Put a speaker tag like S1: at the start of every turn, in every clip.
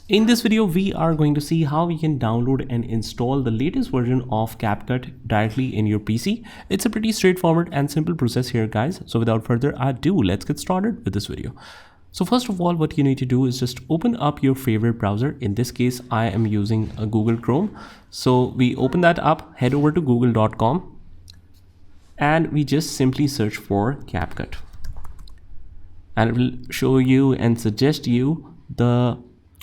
S1: In this video, we are going to see how we can download and install the latest version of CapCut directly in your PC. It's a pretty straightforward and simple process here, guys. So without further ado, let's get started with this video. So first of all, what you need to do is just open up your favorite browser. In this case, I am using a Google Chrome. So we open that up, head over to google.com, and we just simply search for CapCut. And it will show you and suggest you the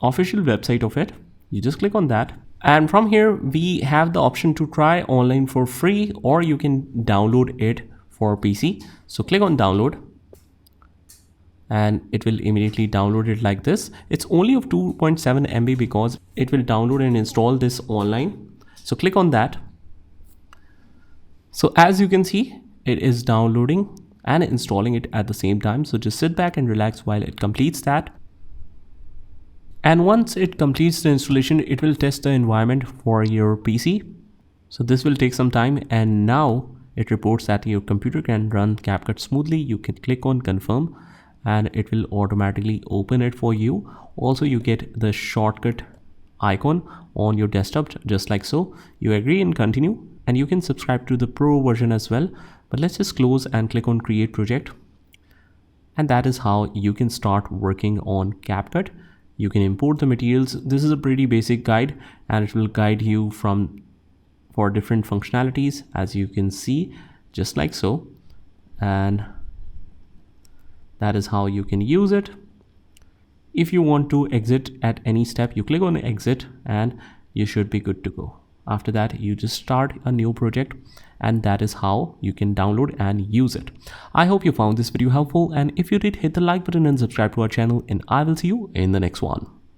S1: official website of it. You just click on that, and from here we have the option to try online for free, or you can download it for PC. So click on download, and it will immediately download it like this. It's only of 2.7 MB because it will download and install this online. So click on that. So as you can see, it is downloading and installing it at the same time. So just sit back and relax while it completes that. And once it completes the installation, it will test the environment for your PC. So this will take some time, and now it reports that your computer can run CapCut smoothly. You can click on confirm and it will automatically open it for you. Also, you get the shortcut icon on your desktop just like so. You agree and continue, and you can subscribe to the pro version as well. But let's just close and click on create project. And that is how you can start working on CapCut. You can import the materials. This is a pretty basic guide, and it will guide you for different functionalities, as you can see, just like so. And that is how you can use it. If you want to exit at any step, you click on exit and you should be good to go. After that, you just start a new project, and that is how you can download and use it. I hope you found this video helpful, and if you did, hit the like button and subscribe to our channel, and I will see you in the next one.